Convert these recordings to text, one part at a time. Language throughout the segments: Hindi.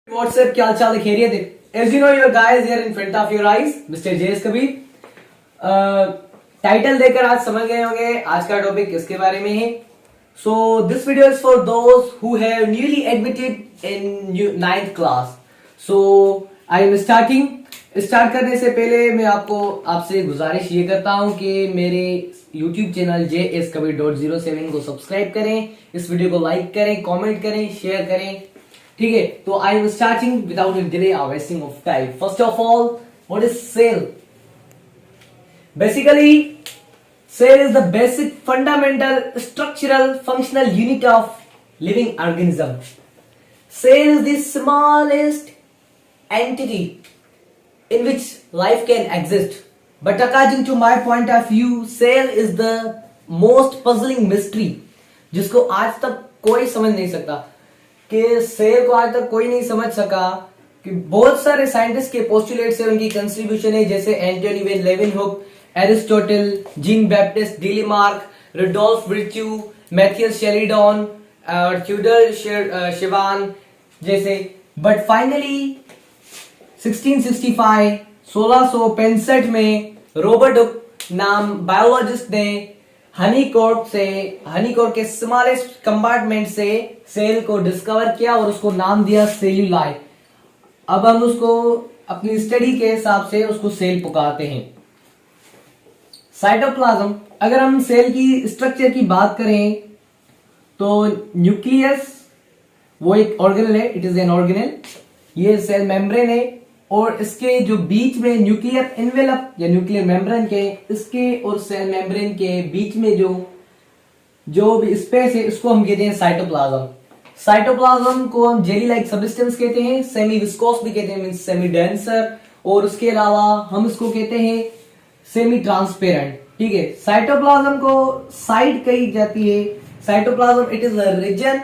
व्हाट्सएप क्या हाल चाल खैरियत है? As you know, your guys here in front of your eyes, Mr. JS Kabir. Title देकर आज समझ गए होंगे आज का टॉपिक किसके बारे में है। So this video is for those who have newly admitted in 9th class. So I am starting. Start करने से पहले मैं आपसे गुजारिश ये करता हूं कि मेरे YouTube चैनल JS Kabir.07 को सब्सक्राइब करें, इस वीडियो को लाइक करें, कमेंट करें, शेयर करें। ठीक है, तो I am starting without any delay और wasting of time. First of all, what is cell? Basically cell is the basic fundamental structural functional unit of living organism. Cell is the smallest entity in which life can exist, but according to my point of view, cell is the most puzzling mystery जिसको आज तक कोई समझ नहीं सकता। कि सेल को आज तक कोई नहीं समझ सका कि बहुत सारे साइंटिस्ट के पोस्टुलेट्स है, उनकी कंट्रीब्यूशन है, जैसे Antonie Van Leeuwenhoek, Aristotle, Jean Baptiste de Lamarck, Rudolf Virchow, Matthias Schleiden और ट्यूडर शिवान जैसे। बट फाइनली 1665 में रॉबर्ट हुक नाम बायोलॉजिस्ट ने हनीकॉर्प के स्मॉलेस्ट कंपार्टमेंट से सेल को डिस्कवर किया और उसको नाम दिया सेल्यूलाई। अब हम उसको अपनी स्टडी के हिसाब से उसको सेल पुकारते हैं। साइटोप्लाज्म, अगर हम सेल की स्ट्रक्चर की बात करें तो न्यूक्लियस वो एक ऑर्गेनल है, इट इज एन ऑर्गेनल। ये सेल मेम्ब्रेन है और इसके जो बीच में न्यूक्लियर एनवेलप या न्यूक्लियर मेम्ब्रेन के इसके और सेल मेम्ब्रेन के बीच में जो भी स्पेस है इसको हम कहते हैं साइटोप्लाज्म। साइटोप्लाज्म को हम जेली लाइक सब्सटेंस कहते हैं, सेमी विस्कोस भी कहते हैं, मींस सेमी डेंसर, और उसके अलावा हम इसको कहते हैं सेमी ट्रांसपेरेंट। ठीक है, साइटोप्लाज्म को साइट कही जाती है। Cytoplasm it is a region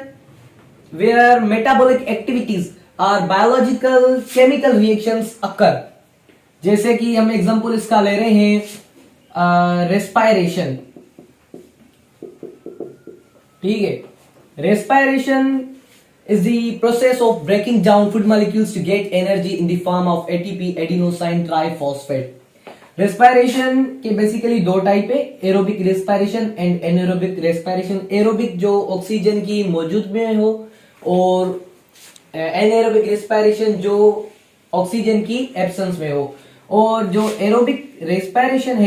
where metabolic activities और बायोलॉजिकल केमिकल रिएक्शंस अकर। जैसे कि हम एग्जांपल इसका ले रहे हैं रेस्पायरेशन। ठीक है, respiration is the process of breaking down food molecules to get energy in the form of ATP, adenosine triphosphate. Respiration के बेसिकली दो टाइप है, aerobic respiration and anaerobic respiration. Aerobic जो ऑक्सीजन की मौजूद में हो और एनारोबिक रेस्पायरेशन जो ऑक्सीजन की एब्सेंस में हो। और जो एरोबिक रेस्पायरेशन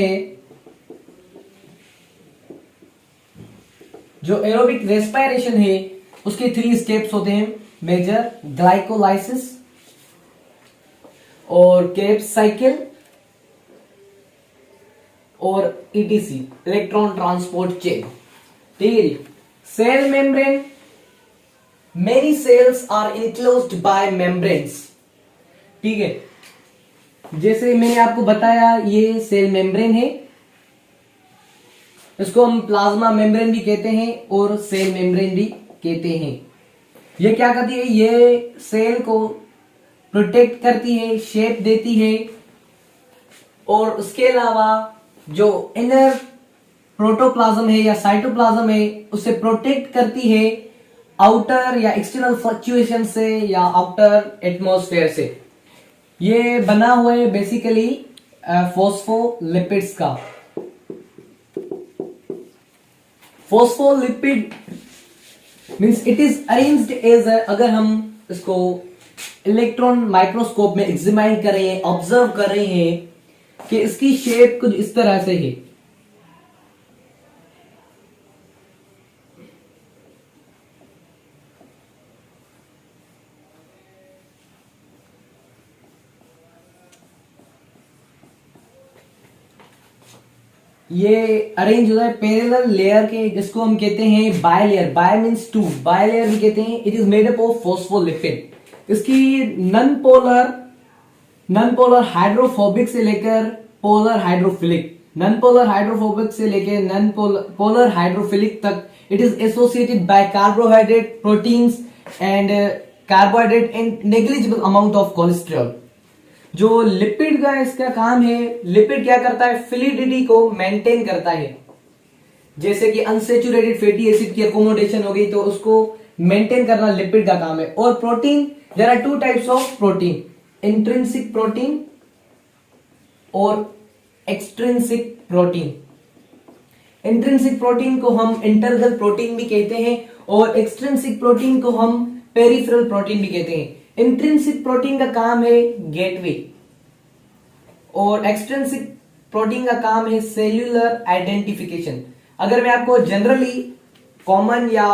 है, उसके 3 स्टेप्स होते हैं मेजर, ग्लाइकोलाइसिस और क्रेब्स साइकिल और ईटीसी, इलेक्ट्रॉन ट्रांसपोर्ट चेन। ठीक है जी। Cell membrane, many cells are enclosed by membranes। ठीक है, जैसे मैंने आपको बताया ये सेल मेम्ब्रेन है, इसको हम प्लाज्मा मेम्ब्रेन भी कहते हैं और सेल मेम्ब्रेन भी कहते हैं। ये क्या करती है? ये सेल को प्रोटेक्ट करती है, शेप देती है, और उसके अलावा जो इनर प्रोटोप्लाज्म है या साइटोप्लाज्म है उसे प्रोटेक्ट करती है आउटर या एक्सटर्नल फ्लक्चुएशन से या आउटर एटमॉस्फेयर से। ये बना हुआ है बेसिकली फॉस्फोलिपिड्स का। Phospholipid means it is arranged as, अगर हम इसको इलेक्ट्रॉन माइक्रोस्कोप में एग्जामिन कर रहे हैं, ऑब्जर्व कर रहे हैं कि इसकी शेप कुछ इस तरह से है। ये अरेंज होता है पैरेलल लेयर के, जिसको हम कहते हैं bilayer. Bi means two, bilayer भी कहते हैं। It is made up of phospholipid. इसकी नॉन पोलर हाइड्रोफोबिक से लेकर polar hydrophilic, non polar hydrophobic से लेकर नॉन पोलर हाइड्रोफिलिक तक it is associated by carbohydrate, proteins and carbohydrate and negligible amount of cholesterol. जो लिपिड का इसका काम है, लिपिड क्या करता है? फ्लूइडिटी को मेंटेन करता है। जैसे कि अनसेचुरेटेड फैटी एसिड की अकोमोडेशन हो गई तो उसको मेंटेन करना लिपिड का काम है। और protein there are two types of protein, intrinsic protein और एक्सट्रिंसिक प्रोटीन। इंट्रिंसिक प्रोटीन को हम इंटरनल प्रोटीन भी कहते हैं और एक्सट्रिंसिक प्रोटीन को हम पेरिफेरल प्रोटीन भी कहते हैं। इंट्रिंसिक प्रोटीन का काम है गेटवे और एक्सट्रिंसिक प्रोटीन का काम है सेल्यूलर आइडेंटिफिकेशन। अगर मैं आपको जनरली कॉमन या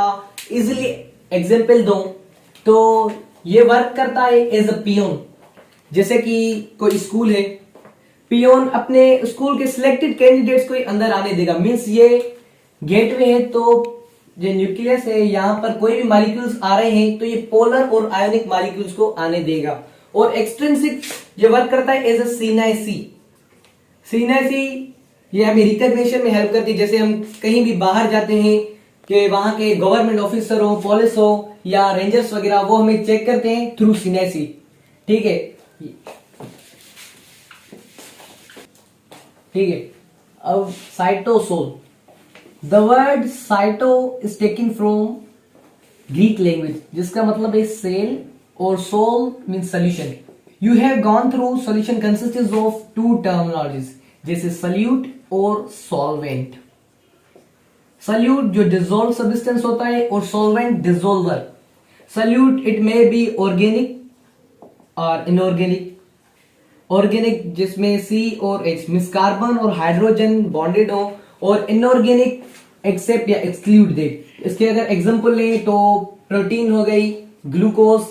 इजिली एग्जांपल दूं तो ये वर्क करता है एज अ पियोन। जैसे कि कोई स्कूल है, पियोन अपने स्कूल के सिलेक्टेड कैंडिडेट्स को ही अंदर आने देगा, मींस ये गेटवे है। तो जो न्यूक्लियस है यहाँ पर कोई भी मॉलिक्यूल्स आ रहे हैं तो ये पोलर और आयोनिक मॉलिक्यूल्स को आने देगा। और एक्सट्रिंसिक ये वर्क करता है एज अ सीनाइसी। सीनाइसी ये हमें रिकॉग्निशन में हेल्प करती है। जैसे हम कहीं भी बाहर जाते हैं कि वहां के गवर्नमेंट ऑफिसर हो, पुलिस हो या रेंजर्स वगैरह, वो हमें चेक करते हैं थ्रू सीनाइसी। ठीक है, ठीक है। अब cytosol, the word cyto is taken from Greek language जिसका मतलब है सेल और sol means solution. You have gone through solution consistence of two terminologies जैसे सल्यूट और सॉल्वेंट। सल्यूट जो डिजोल्व सब्सटेंस होता है और solvent dissolver. Solute it may be organic और इनऑर्गेनिक। ऑर्गेनिक जिसमें सी और एच मीन्स कार्बन और हाइड्रोजन बॉन्डेड हो, और इनऑर्गेनिक एक्सेप्ट या एक्सक्लूड दे। इसके अगर एग्जांपल लें तो प्रोटीन हो गई, ग्लूकोज,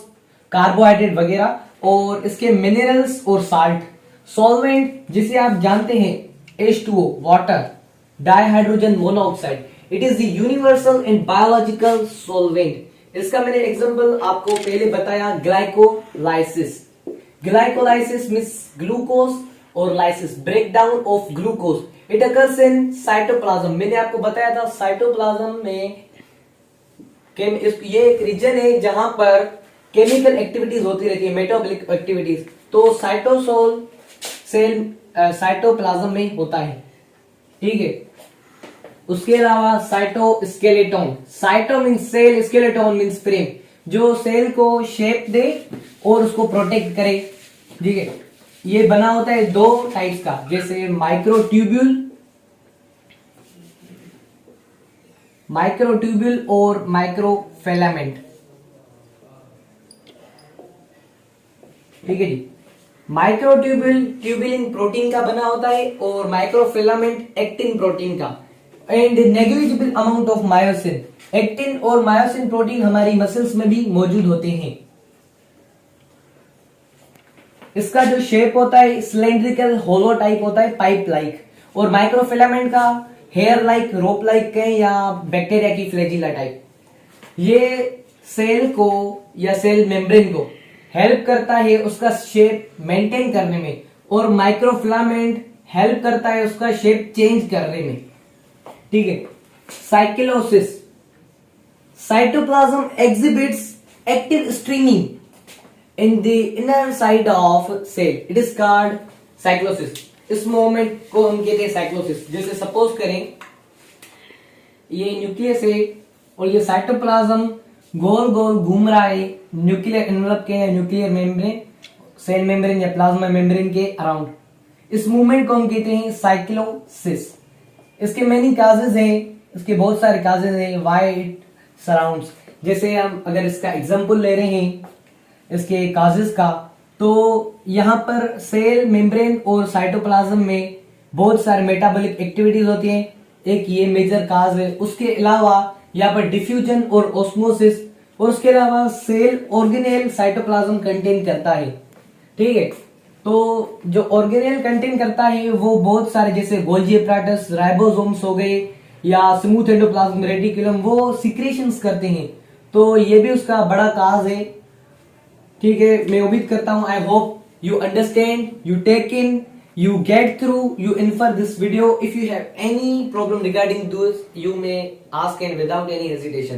कार्बोहाइड्रेट वगैरह, और इसके मिनरल्स और साल्ट। सॉल्वेंट जिसे आप जानते हैं H2O water, dihydrogen monoxide, it is the universal and biological solvent. इसका मैंने एग्जांपल आपको पहले बताया, ग्लाइकोलाइसिस। ग्लाइकोलाइसिस मींस ग्लूकोज और lysis break down of glucose. It occurs in cytoplasm. मैंने आपको बताया था साइटोप्लाज्म में ये एक रीजन है जहां पर केमिकल एक्टिविटीज होती रहती है, मेटाबॉलिक एक्टिविटीज। तो साइटोसोल सेल साइटोप्लाज्म में होता है। ठीक है, उसके अलावा cytoskeleton. Cyto means cell, skeleton means frame, जो सेल को शेप दे और उसको प्रोटेक्ट करे। ठीक है, ये बना होता है दो टाइप्स का, जैसे माइक्रोट्यूब्यूल और माइक्रोफिलामेंट। ठीक है जी, माइक्रोट्यूब्यूल ट्यूबुलिन प्रोटीन का बना होता है और माइक्रोफिलामेंट एक्टिन प्रोटीन का। And negligible amount of myosin. Actin और मायोसिन प्रोटीन हमारी मसल्स में भी मौजूद होते हैं। इसका जो शेप होता है सिलेंड्रिकल होलो टाइप होता है, पाइप लाइक। और माइक्रोफिलामेंट का हेयर लाइक, रोप लाइक कहें या बैक्टीरिया की फ्लैजिला टाइप। ये सेल को या सेल मेम्ब्रेन को हेल्प करता है उसका शेप मेंटेन करने में, और माइक्रोफिलामेंट हेल्प करता है उसका शेप चेंज करने में। ठीक है, cyclosis. Cytoplasm exhibits active streaming in the inner side of cell. It is called cyclosis. इस मोमेंट को हम कहते हैं साइक्लोसिस। जैसे सपोज करें ये न्यूक्लियस है और ये साइटोप्लाज्म गोल गोल घूम रहा है न्यूक्लियर एनवलप के या न्यूक्लियर मेम्ब्रेन, सेल मेम्ब्रेन या प्लाज्मा मेम्ब्रेन के अराउंड। इस मूवमेंट को हम कहते हैं साइक्लोसिस। इसके मेनी काजेज हैं, इसके बहुत सारे काजेज हैं व्हाई इट सराउंड्स। जैसे हम अगर इसका एग्जांपल ले रहे हैं इसके काजेज का, तो यहाँ पर सेल मेम्ब्रेन और साइटोप्लाज्म में बहुत सारे मेटाबॉलिक एक्टिविटीज होती हैं, एक ये मेजर काज है। उसके अलावा यहाँ पर डिफ्यूजन और ऑस्मोसिस, और उसके अलावा सेल ऑर्गेनेल साइटोप्लाज्म कंटेन करता है। ठीक है, तो जो ऑर्गेनेल कंटेन करता है वो बहुत सारे, जैसे गोल्जी एपराटस, राइबोसोम्स हो गए या स्मूथ एंडोप्लाज्म रेटिकुलम, वो सिक्रेशंस करते हैं। तो ये भी उसका बड़ा काज है। ठीक है, मैं उम्मीद करता हूं, I hope you understand, you take in, you get through, you infer this video. If you have any problem regarding this, you may ask and without any hesitation.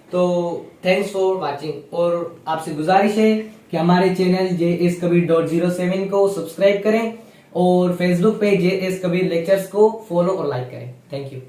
तो थैंक्स फॉर वाचिंग। और आपसे गुजारिश है कि हमारे चैनल JSKabir.07 को सब्सक्राइब करें और फेसबुक पे JS Kabir लेक्चर्स को फॉलो और लाइक करें। Thank you.